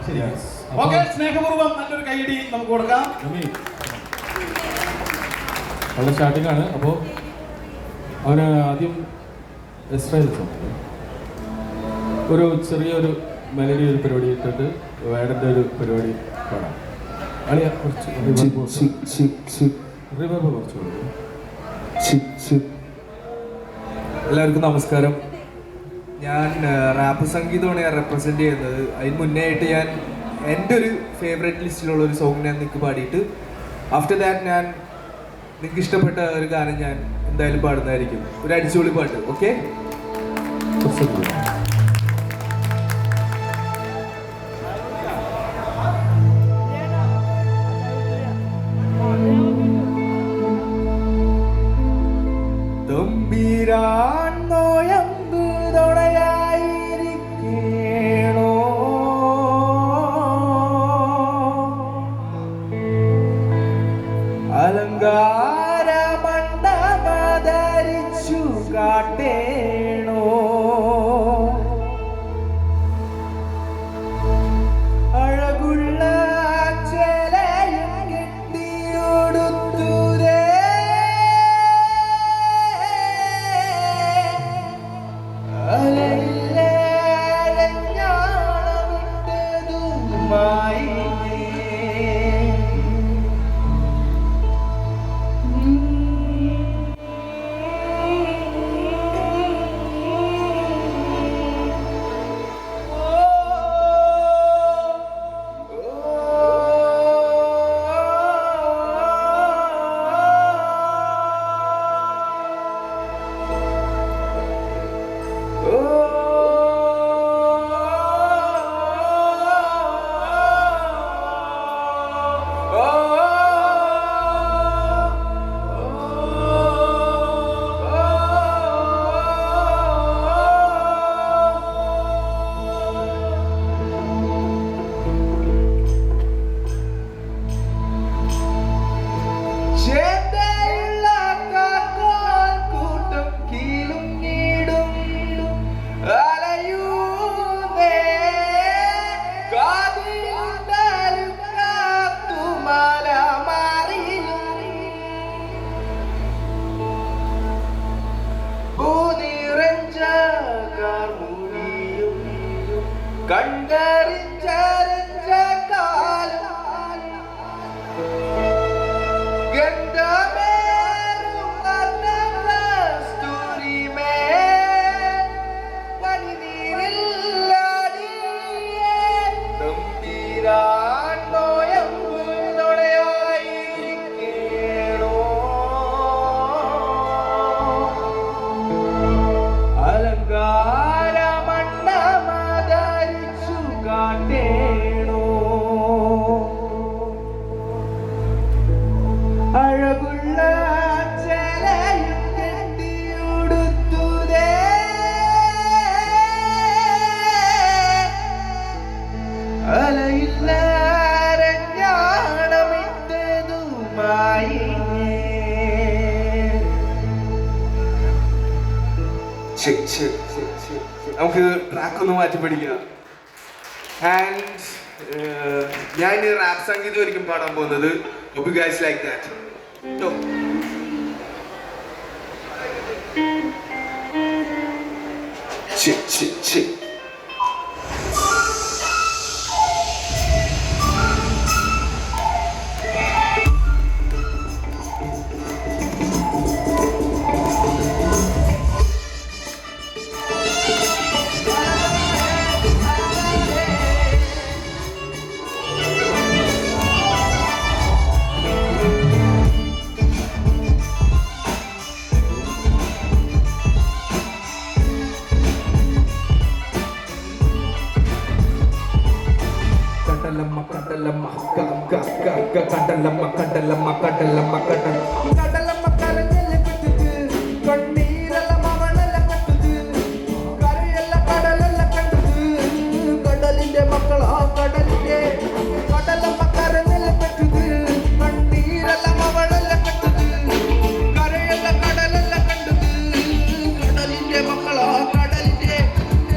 Okay, സ്നേഹപൂർവ്വം നല്ലൊരു കൈയടി നമുക്ക് കൊടുക്കാം. വളരെ സ്റ്റാർട്ടിംഗ് ആണ്. അപ്പോൾ അവന് ആദ്യം ഒരു ചെറിയൊരു മെലഡി ഒരു പരിപാടി ഇട്ടിട്ട് വേടൻ്റെ ഒരു പരിപാടി പാടാം. അളിയ കുറച്ച് റിവർബ് കുറച്ച് കൊടുക്കും. എല്ലാവർക്കും നമസ്കാരം. ഞാൻ റാപ്പ് സംഗീതമാണ് ഞാൻ റെപ്രസെൻ്റ് ചെയ്യുന്നത്. അതിന് മുന്നേ ആയിട്ട് ഞാൻ എൻ്റെ ഒരു ഫേവറേറ്റ് ലിസ്റ്റിലുള്ള ഒരു സോങ് ഞാൻ നിങ്ങൾക്ക് പാടിയിട്ട് ആഫ്റ്റർ ദാറ്റ് ഞാൻ നിങ്ങൾക്ക് ഇഷ്ടപ്പെട്ട ഒരു ഗാനം ഞാൻ എന്തായാലും പാടുന്നതായിരിക്കും. ഒരു അടിച്ചുപൊളി പാട്ട്. ഓക്കെ, തമ്പീരാൻ നോയമ്പ് തൊടയായിരിക്കേണോ അലങ്കാര മണ്ഡപധരിച്ചു കാട്ടേണോ അഴകുള്ള ചേലയും കെട്ടിയൊടുത്തുരേ കണ്ടറിഞ്ഞ കാലം ഗന്ധമേറും കസ്തൂരിമേ പനിനീരില്ലാടിയേ തമ്പീരാൻ നോയമ്പ് തൊടയായിരിക്കേണോ അലങ്കാര മണ്ഡപധരിച്ചു കാട്ടേണോ അഴകുള്ള ചേലയും കെട്ടിയുടുത്തുരേ അലയില്ലാരഞ്ഞാണമിട്ടതുമായി നമുക്ക് ട്രാക്ക് ഒന്ന് മാറ്റി പഠിക്കാം. ആൻഡ് ഞാൻ റാപ്പ് സംഗീതം ഒരിക്കലും പാടാൻ പോകുന്നത്. hope you guys like that. So chick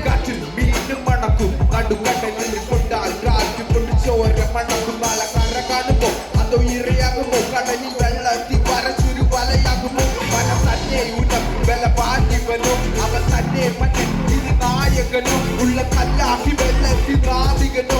കാറ്റിൽ മീനും മണക്കും നടുക്കടലിൽ കൊണ്ടാൽ കല്ലാക്കി വെള്ളത്തിൽ നാവികനോ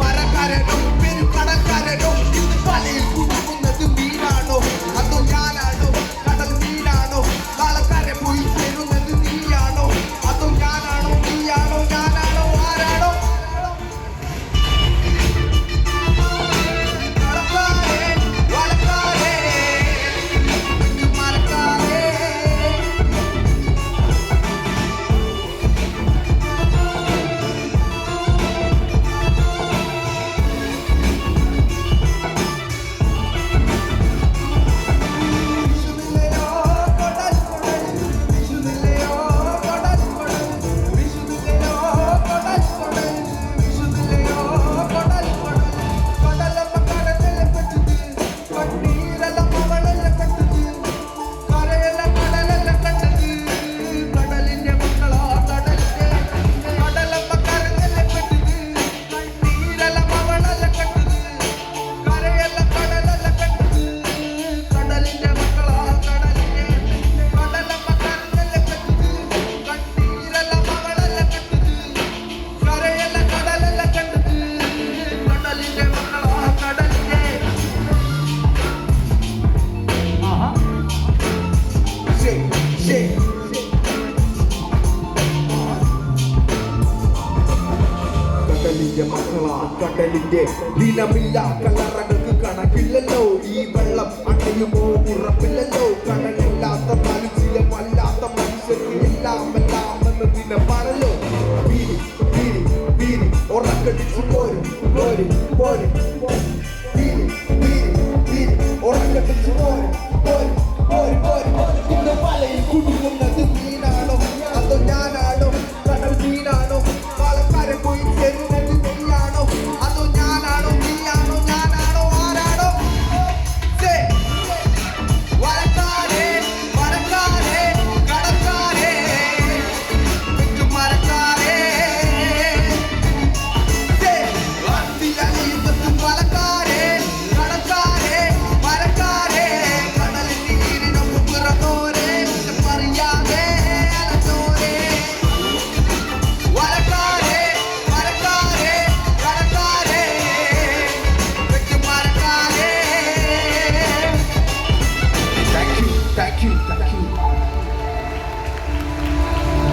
മരക്കാരനോ പെരുകടൽക്കാരനോ ഇന്ന് വലയിൽ കുടുങ്ങുന്നത് മീനാണോ അതോ ഞാനാണോ കടൽ മീനാണോ നാളെക്കാരെ പോയി തരുന്നത് നീയാണോ അതോ ഞാനാണോ നീയാണോ ഞാനാണോ ആരാണോ കടലിന്റെ മക്കളാ കടലിന്റെ ദിനമില്ല കല്ലറകൾക്ക് കണക്കില്ലല്ലോ ഈ വെള്ളം അണയുമോ ഉറപ്പില്ലല്ലോ കടലില്ലാത്ത മനുഷ്യമല്ലാത്ത മനുഷ്യർക്ക് എല്ലാം എന്ന ദിനമാണല്ലോ വീരി വീരി വീരി ഉറക്കടിച്ചു പോരും പോരും പോരും